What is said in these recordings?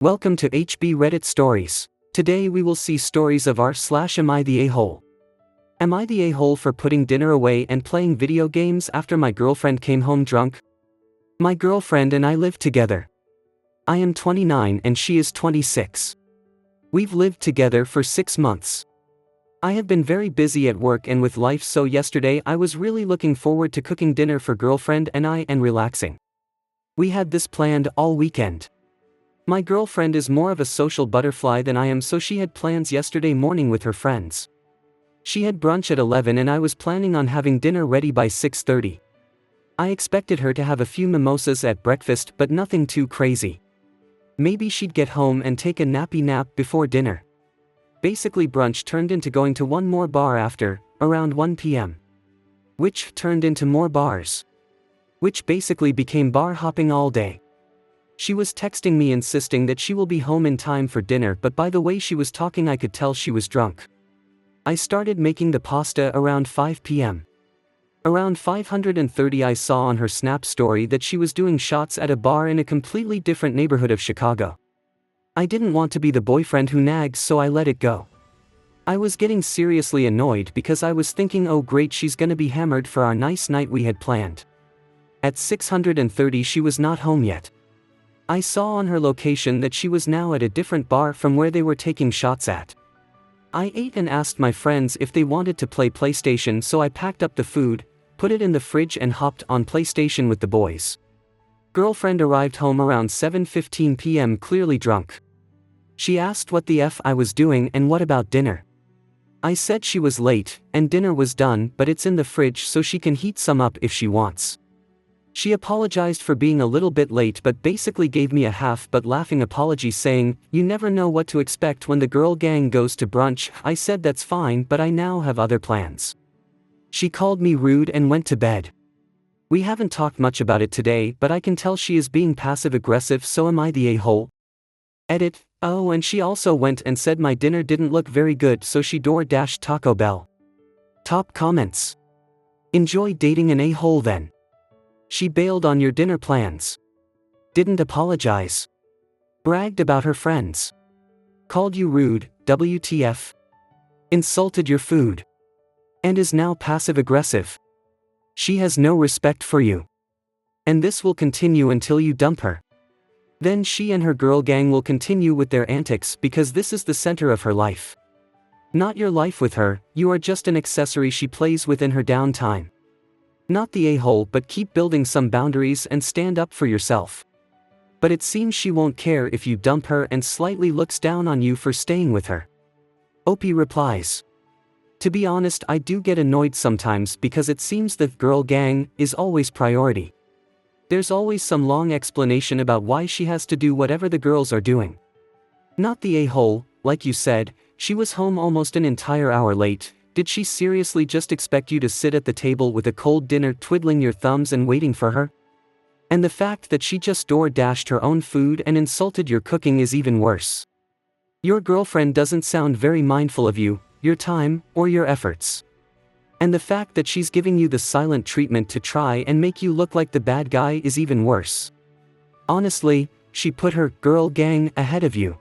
Welcome to HB Reddit Stories. Today we will see stories of r/am I the a-hole. Am I the a-hole for putting dinner away and playing video games after my girlfriend came home drunk? My girlfriend and I live together. I am 29 and she is 26. We've lived together for 6 months. I have been very busy at work and with life, so yesterday I was really looking forward to cooking dinner for girlfriend and I and relaxing. We had this planned all weekend. My girlfriend is more of a social butterfly than I am, so she had plans yesterday morning with her friends. She had brunch at 11 and I was planning on having dinner ready by 6:30. I expected her to have a few mimosas at breakfast, but nothing too crazy. Maybe she'd get home and take a nappy nap before dinner. Basically, brunch turned into going to one more bar after, around 1 p.m. Which turned into more bars. Which basically became bar hopping all day. She was texting me insisting that she will be home in time for dinner, but by the way she was talking I could tell she was drunk. I started making the pasta around 5 p.m. Around 5:30 I saw on her Snap story that she was doing shots at a bar in a completely different neighborhood of Chicago. I didn't want to be the boyfriend who nags, so I let it go. I was getting seriously annoyed because I was thinking, oh great, she's gonna be hammered for our nice night we had planned. At 6:30 she was not home yet. I saw on her location that she was now at a different bar from where they were taking shots at. I ate and asked my friends if they wanted to play PlayStation, so I packed up the food, put it in the fridge and hopped on PlayStation with the boys. Girlfriend arrived home around 7:15 p.m. clearly drunk. She asked what the F I was doing and what about dinner. I said she was late, and dinner was done, but it's in the fridge so she can heat some up if she wants. She apologized for being a little bit late but basically gave me a half but laughing apology saying, "You never know what to expect when the girl gang goes to brunch." I said that's fine, but I now have other plans. She called me rude and went to bed. We haven't talked much about it today, but I can tell she is being passive aggressive, so am I the a-hole? Edit. Oh, and she also went and said my dinner didn't look very good, so she door-dashed Taco Bell. Top comments. Enjoy dating an a-hole then. She bailed on your dinner plans. Didn't apologize. Bragged about her friends. Called you rude, WTF. Insulted your food. And is now passive-aggressive. She has no respect for you. And this will continue until you dump her. Then she and her girl gang will continue with their antics because this is the center of her life. Not your life with her, you are just an accessory she plays with in her downtime. Not the a-hole, but keep building some boundaries and stand up for yourself. But it seems she won't care if you dump her and slightly looks down on you for staying with her. OP replies. To be honest, I do get annoyed sometimes because it seems that girl gang is always priority. There's always some long explanation about why she has to do whatever the girls are doing. Not the a-hole, like you said, she was home almost an entire hour late. Did she seriously just expect you to sit at the table with a cold dinner twiddling your thumbs and waiting for her? And the fact that she just door-dashed her own food and insulted your cooking is even worse. Your girlfriend doesn't sound very mindful of you, your time, or your efforts. And the fact that she's giving you the silent treatment to try and make you look like the bad guy is even worse. Honestly, she put her girl gang ahead of you.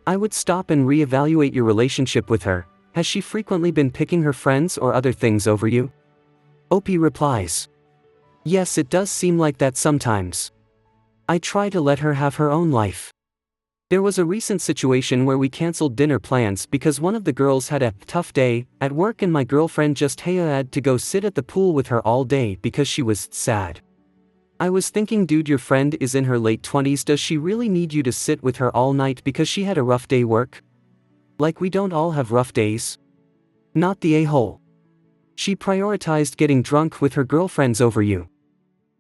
I would stop and reevaluate your relationship with her. Has she frequently been picking her friends or other things over you? OP replies. Yes, it does seem like that sometimes. I try to let her have her own life. There was a recent situation where we canceled dinner plans because one of the girls had a tough day at work and my girlfriend just had to go sit at the pool with her all day because she was sad. I was thinking, dude, your friend is in her late 20s. Does she really need you to sit with her all night because she had a rough day work? Like we don't all have rough days. Not the a-hole. She prioritized getting drunk with her girlfriends over you.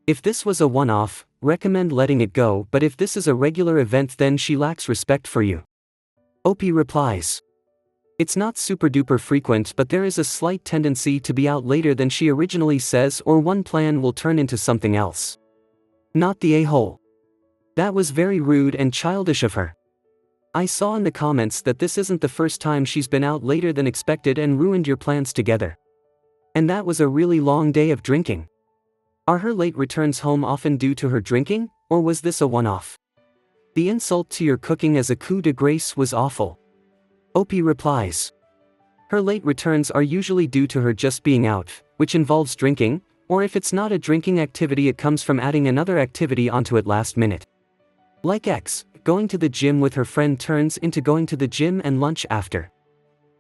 If this was a one-off, recommend letting it go, but if this is a regular event then she lacks respect for you. OP replies. It's not super duper frequent, but there is a slight tendency to be out later than she originally says, or one plan will turn into something else. Not the a-hole. That was very rude and childish of her. I saw in the comments that this isn't the first time she's been out later than expected and ruined your plans together. And that was a really long day of drinking. Are her late returns home often due to her drinking, or was this a one-off? The insult to your cooking as a coup de grace was awful. Opie replies. Her late returns are usually due to her just being out, which involves drinking, or if it's not a drinking activity it comes from adding another activity onto it last minute. Like X, going to the gym with her friend turns into going to the gym and lunch after.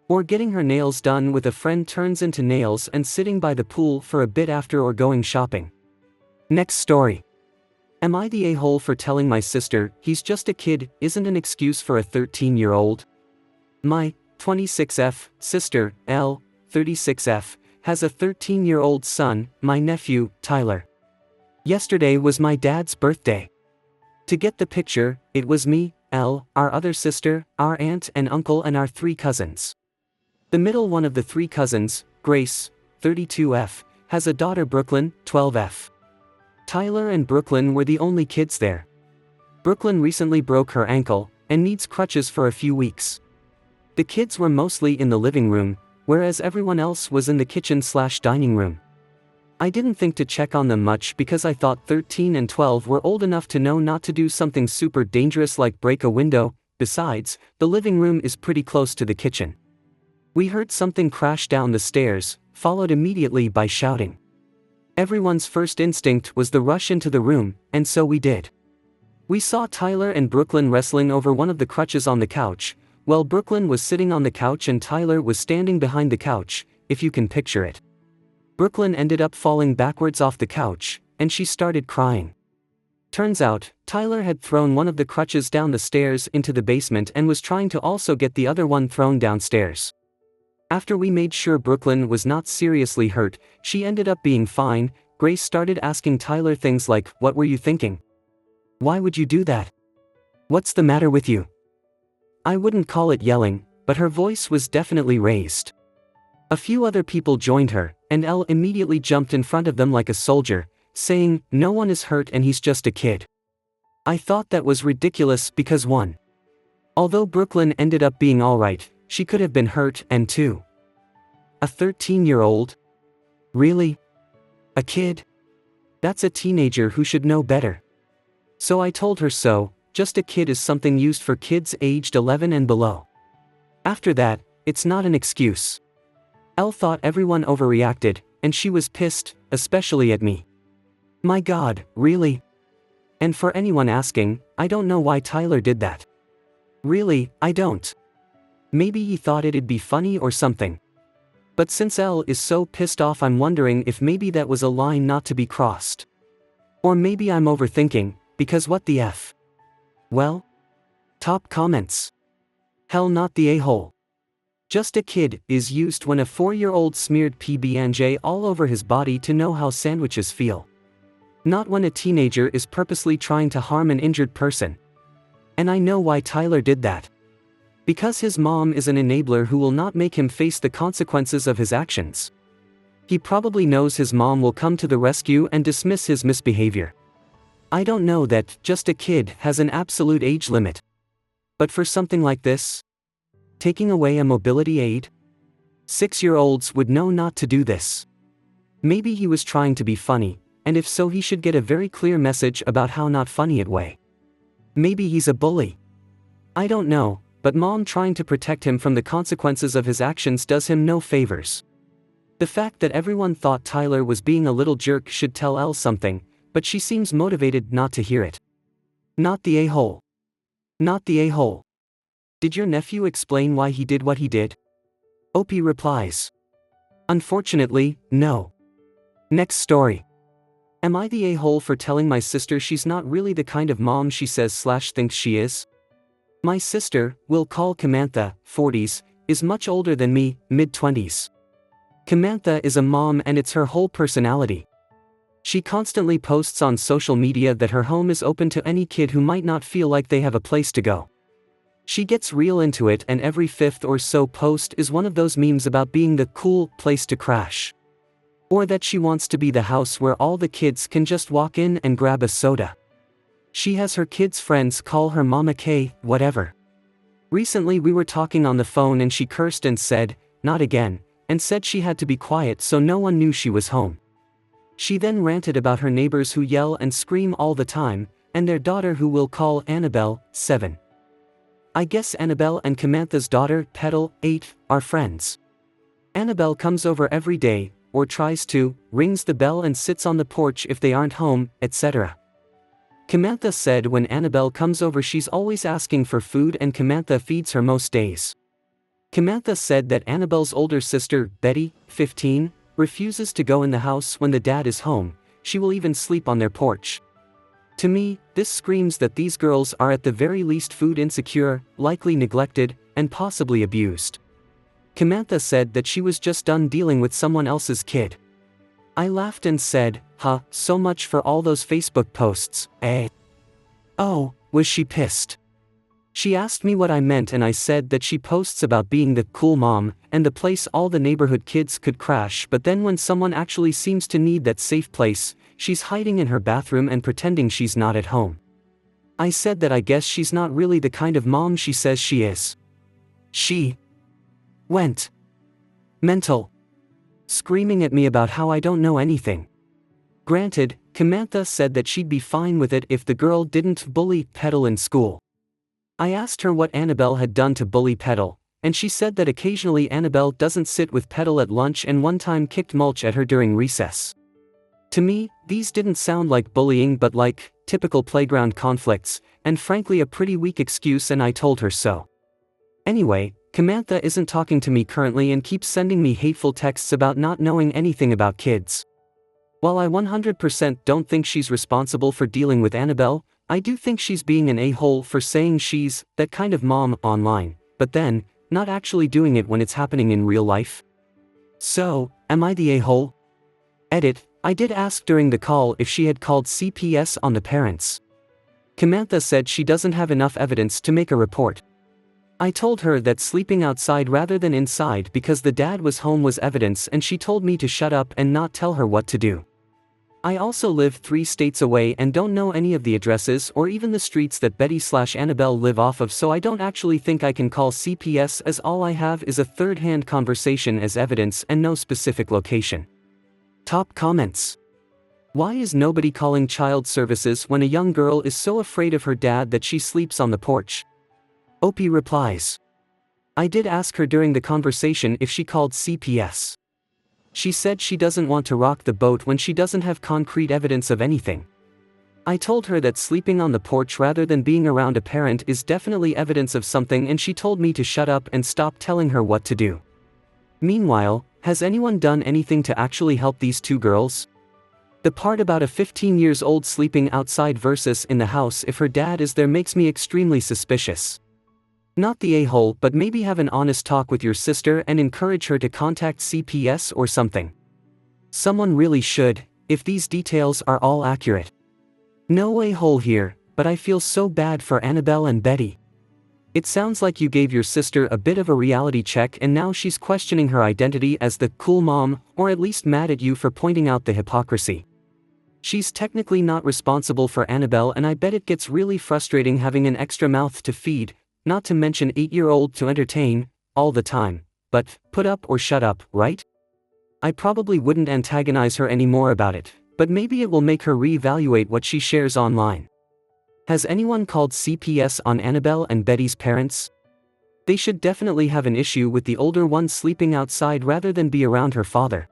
Or getting her nails done with a friend turns into nails and sitting by the pool for a bit after or going shopping. Next story. Am I the a-hole for telling my sister he's just a kid isn't an excuse for a 13-year-old? My 26F sister, L, 36F, has a 13-year-old son, my nephew, Tyler. Yesterday was my dad's birthday. To get the picture, it was me, L, our other sister, our aunt and uncle and our 3 cousins. The middle one of the 3 cousins, Grace, 32F, has a daughter Brooklyn, 12F. Tyler and Brooklyn were the only kids there. Brooklyn recently broke her ankle and needs crutches for a few weeks. The kids were mostly in the living room, whereas everyone else was in the kitchen/dining room. I didn't think to check on them much because I thought 13 and 12 were old enough to know not to do something super dangerous like break a window. Besides, the living room is pretty close to the kitchen. We heard something crash down the stairs, followed immediately by shouting. Everyone's first instinct was to rush into the room, and so we did. We saw Tyler and Brooklyn wrestling over one of the crutches on the couch. Well, Brooklyn was sitting on the couch and Tyler was standing behind the couch, if you can picture it. Brooklyn ended up falling backwards off the couch, and she started crying. Turns out, Tyler had thrown one of the crutches down the stairs into the basement and was trying to also get the other one thrown downstairs. After we made sure Brooklyn was not seriously hurt, she ended up being fine. Grace started asking Tyler things like, "What were you thinking? Why would you do that? What's the matter with you?" I wouldn't call it yelling, but her voice was definitely raised. A few other people joined her, and Elle immediately jumped in front of them like a soldier, saying, "No one is hurt and he's just a kid." I thought that was ridiculous because 1. Although Brooklyn ended up being alright, she could have been hurt, and 2. A 13-year-old? Really? A kid? That's a teenager who should know better. So I told her so. Just a kid is something used for kids aged 11 and below. After that, it's not an excuse. Elle thought everyone overreacted, and she was pissed, especially at me. My God, really? And for anyone asking, I don't know why Tyler did that. Really, I don't. Maybe he thought it'd be funny or something. But since Elle is so pissed off, I'm wondering if maybe that was a line not to be crossed. Or maybe I'm overthinking, because what the F? Well? Top comments. Hell, not the a-hole. Just a kid is used when a 4-year-old smeared PB&J all over his body to know how sandwiches feel. Not when a teenager is purposely trying to harm an injured person. And I know why Tyler did that. Because his mom is an enabler who will not make him face the consequences of his actions. He probably knows his mom will come to the rescue and dismiss his misbehavior. I don't know that just a kid has an absolute age limit. But for something like this, taking away a mobility aid, 6-year-olds would know not to do this. Maybe he was trying to be funny, and if so, he should get a very clear message about how not funny it way. Maybe he's a bully. I don't know, but mom trying to protect him from the consequences of his actions does him no favors. The fact that everyone thought Tyler was being a little jerk should tell Elle something, but she seems motivated not to hear it. Not the a-hole. Not the a-hole. Did your nephew explain why he did what he did? Opie replies. Unfortunately, no. Next story. Am I the a-hole for telling my sister she's not really the kind of mom she says/thinks she is? My sister, we'll call Kamantha, 40s, is much older than me, mid-20s. Kamantha is a mom and it's her whole personality. She constantly posts on social media that her home is open to any kid who might not feel like they have a place to go. She gets real into it, and every 5th or so post is one of those memes about being the cool place to crash. Or that she wants to be the house where all the kids can just walk in and grab a soda. She has her kids' friends call her Mama K, whatever. Recently we were talking on the phone and she cursed and said, "Not again," and said she had to be quiet so no one knew she was home. She then ranted about her neighbors who yell and scream all the time, and their daughter who we'll call Annabelle, 7. I guess Annabelle and Samantha's daughter, Petal, 8, are friends. Annabelle comes over every day, or tries to, rings the bell and sits on the porch if they aren't home, etc. Samantha said when Annabelle comes over she's always asking for food and Samantha feeds her most days. Samantha said that Annabelle's older sister, Betty, 15, refuses to go in the house when the dad is home. She will even sleep on their porch. To me, this screams that these girls are at the very least food insecure, likely neglected, and possibly abused. Samantha said that she was just done dealing with someone else's kid. I laughed and said, "Huh, so much for all those Facebook posts, eh?" Oh, was she pissed? She asked me what I meant and I said that she posts about being the cool mom and the place all the neighborhood kids could crash, but then when someone actually seems to need that safe place, she's hiding in her bathroom and pretending she's not at home. I said that I guess she's not really the kind of mom she says she is. She went mental, screaming at me about how I don't know anything. Granted, Samantha said that she'd be fine with it if the girl didn't bully Petal in school. I asked her what Annabelle had done to bully Petal, and she said that occasionally Annabelle doesn't sit with Petal at lunch and one time kicked mulch at her during recess. To me, these didn't sound like bullying but like typical playground conflicts, and frankly a pretty weak excuse, and I told her so. Anyway, Samantha isn't talking to me currently and keeps sending me hateful texts about not knowing anything about kids. While I 100% don't think she's responsible for dealing with Annabelle, I do think she's being an a-hole for saying she's that kind of mom online, but then, not actually doing it when it's happening in real life. So, am I the a-hole? Edit, I did ask during the call if she had called CPS on the parents. Samantha said she doesn't have enough evidence to make a report. I told her that sleeping outside rather than inside because the dad was home was evidence, and she told me to shut up and not tell her what to do. I also live 3 states away and don't know any of the addresses or even the streets that Betty/Annabelle live off of, so I don't actually think I can call CPS, as all I have is a third-hand conversation as evidence and no specific location. Top comments. Why is nobody calling child services when a young girl is so afraid of her dad that she sleeps on the porch? Opie replies. I did ask her during the conversation if she called CPS. She said she doesn't want to rock the boat when she doesn't have concrete evidence of anything. I told her that sleeping on the porch rather than being around a parent is definitely evidence of something, and she told me to shut up and stop telling her what to do. Meanwhile, has anyone done anything to actually help these 2 girls? The part about a 15-year-old sleeping outside versus in the house if her dad is there makes me extremely suspicious. Not the a-hole, but maybe have an honest talk with your sister and encourage her to contact CPS or something. Someone really should, if these details are all accurate. No a-hole here, but I feel so bad for Annabelle and Betty. It sounds like you gave your sister a bit of a reality check and now she's questioning her identity as the cool mom, or at least mad at you for pointing out the hypocrisy. She's technically not responsible for Annabelle, and I bet it gets really frustrating having an extra mouth to feed, not to mention 8-year-old to entertain, all the time. But, put up or shut up, right? I probably wouldn't antagonize her anymore about it, but maybe it will make her reevaluate what she shares online. Has anyone called CPS on Annabelle and Betty's parents? They should definitely have an issue with the older one sleeping outside rather than be around her father.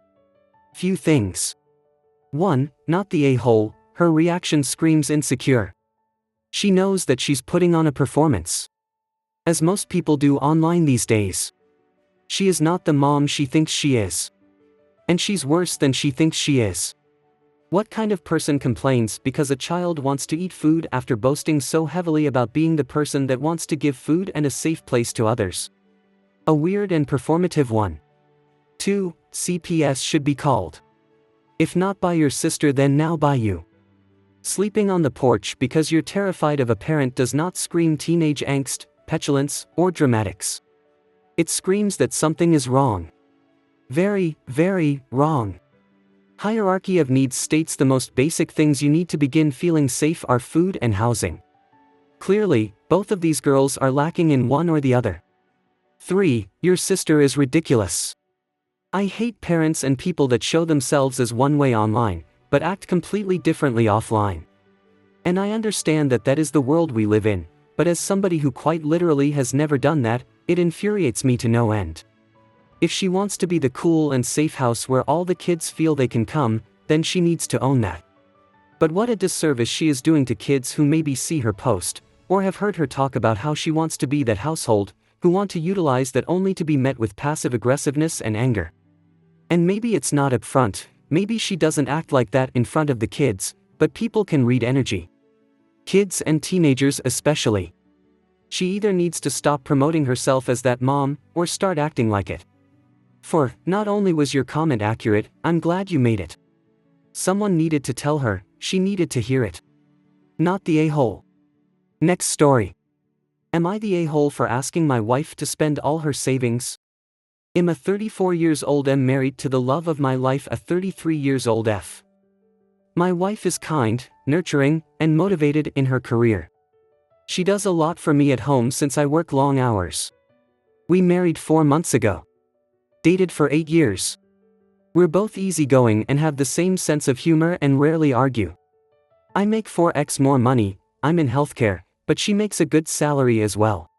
Few things. 1. Not the a-hole, her reaction screams insecure. She knows that she's putting on a performance. As most people do online these days. She is not the mom she thinks she is. And she's worse than she thinks she is. What kind of person complains because a child wants to eat food after boasting so heavily about being the person that wants to give food and a safe place to others? A weird and performative one. 2. CPS should be called. If not by your sister, then now by you. Sleeping on the porch because you're terrified of a parent does not scream teenage angst, petulance, or dramatics. It screams that something is wrong. Very, very wrong. Hierarchy of needs states the most basic things you need to begin feeling safe are food and housing. Clearly, both of these girls are lacking in one or the other. 3. Your sister is ridiculous. I hate parents and people that show themselves as one way online, but act completely differently offline. And I understand that that is the world we live in, but as somebody who quite literally has never done that, it infuriates me to no end. If she wants to be the cool and safe house where all the kids feel they can come, then she needs to own that. But what a disservice she is doing to kids who maybe see her post, or have heard her talk about how she wants to be that household, who want to utilize that only to be met with passive aggressiveness and anger. And maybe it's not up front, maybe she doesn't act like that in front of the kids, but people can read energy. Kids and teenagers especially. She either needs to stop promoting herself as that mom, or start acting like it. For, not only was your comment accurate, I'm glad you made it. Someone needed to tell her, she needed to hear it. Not the a-hole. Next story. Am I the a-hole for asking my wife to spend all her savings? I'm a 34 years old am married to the love of my life a 33 years old F. My wife is kind, nurturing, and motivated in her career. She does a lot for me at home since I work long hours. We married 4 months ago. Dated for 8 years. We're both easygoing and have the same sense of humor and rarely argue. I make 4x more money, I'm in healthcare, but she makes a good salary as well.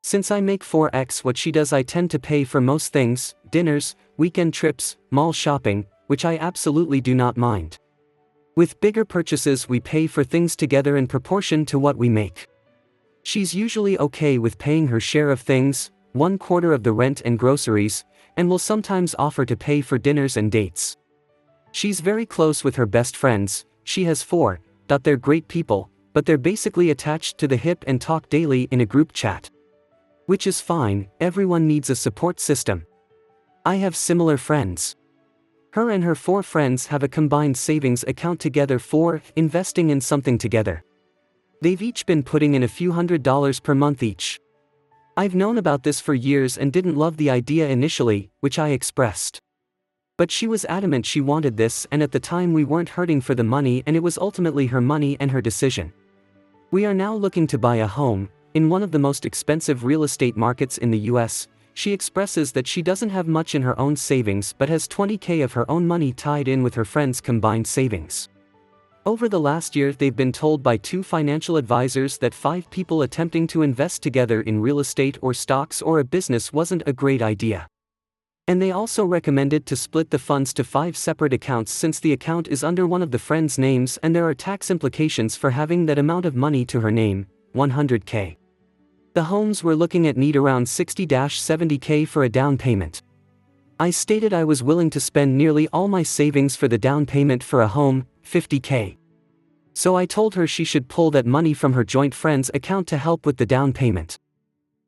Since I make 4x what she does, I tend to pay for most things, dinners, weekend trips, mall shopping, which I absolutely do not mind. With bigger purchases we pay for things together in proportion to what we make. She's usually okay with paying her share of things, 1/4 of the rent and groceries, and will sometimes offer to pay for dinners and dates. She's very close with her best friends, she has 4, they're great people, but they're basically attached to the hip and talk daily in a group chat. Which is fine, everyone needs a support system. I have similar friends. Her and her 4 friends have a combined savings account together for investing in something together. They've each been putting in a few $100s per month each. I've known about this for years and didn't love the idea initially, which I expressed. But she was adamant she wanted this, and at the time we weren't hurting for the money, and it was ultimately her money and her decision. We are now looking to buy a home, in one of the most expensive real estate markets in the US. She expresses that she doesn't have much in her own savings but has $20K of her own money tied in with her friends' combined savings. Over the last year they've been told by 2 financial advisors that 5 people attempting to invest together in real estate or stocks or a business wasn't a great idea. And they also recommended to split the funds to 5 separate accounts since the account is under one of the friends' names and there are tax implications for having that amount of money to her name, $100K. The homes we're looking at need around $60-70K for a down payment. I stated I was willing to spend nearly all my savings for the down payment for a home, $50K. So I told her she should pull that money from her joint friends account to help with the down payment.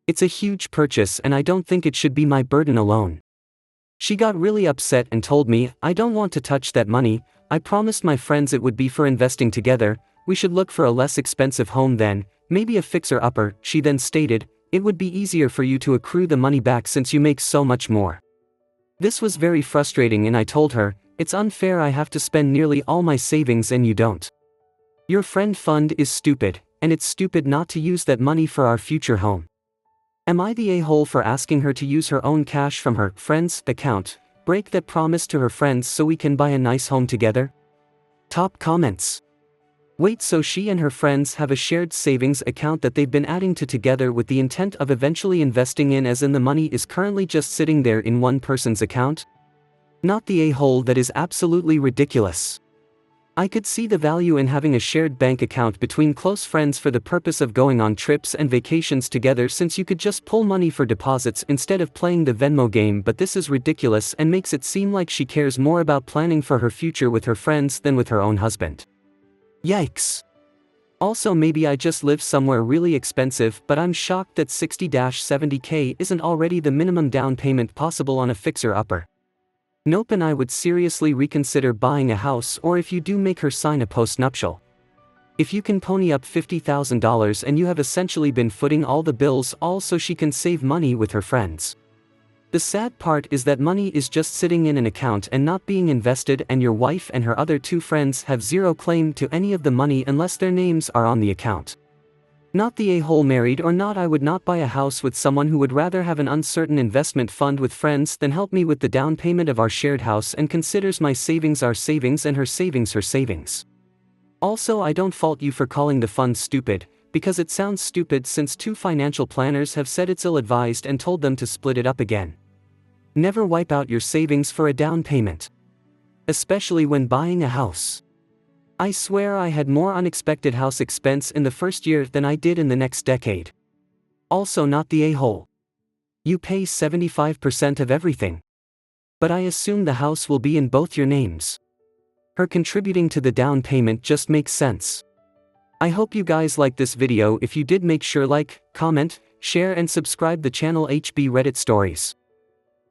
It's a huge purchase and I don't think it should be my burden alone. She got really upset and told me, I don't want to touch that money, I promised my friends it would be for investing together, we should look for a less expensive home then, maybe a fixer-upper. She then stated, it would be easier for you to accrue the money back since you make so much more. This was very frustrating and I told her, it's unfair I have to spend nearly all my savings and you don't. Your friend fund is stupid, and it's stupid not to use that money for our future home. Am I the a-hole for asking her to use her own cash from her friend's account, break that promise to her friends so we can buy a nice home together? Top comments. Wait, so she and her friends have a shared savings account that they've been adding to together with the intent of eventually investing in, as in the money is currently just sitting there in one person's account? Not the a-hole, that is absolutely ridiculous. I could see the value in having a shared bank account between close friends for the purpose of going on trips and vacations together, since you could just pull money for deposits instead of playing the Venmo game, but this is ridiculous and makes it seem like she cares more about planning for her future with her friends than with her own husband. Yikes. Also, maybe I just live somewhere really expensive, but I'm shocked that $60-70K isn't already the minimum down payment possible on a fixer-upper. Nope, and I would seriously reconsider buying a house, or if you do, make her sign a postnuptial. If you can pony up $50,000 and you have essentially been footing all the bills, all so she can save money with her friends. The sad part is that money is just sitting in an account and not being invested, and your wife and her other 2 friends have zero claim to any of the money unless their names are on the account. Not the a-hole, married or not, I would not buy a house with someone who would rather have an uncertain investment fund with friends than help me with the down payment of our shared house and considers my savings our savings and her savings her savings. Also, I don't fault you for calling the fund stupid, because it sounds stupid since two financial planners have said it's ill-advised and told them to split it up again. Never wipe out your savings for a down payment. Especially when buying a house. I swear I had more unexpected house expense in the first year than I did in the next decade. Also not the a-hole. You pay 75% of everything. But I assume the house will be in both your names. Her contributing to the down payment just makes sense. I hope you guys liked this video. If you did, make sure like, comment, share and subscribe the channel HB Reddit Stories.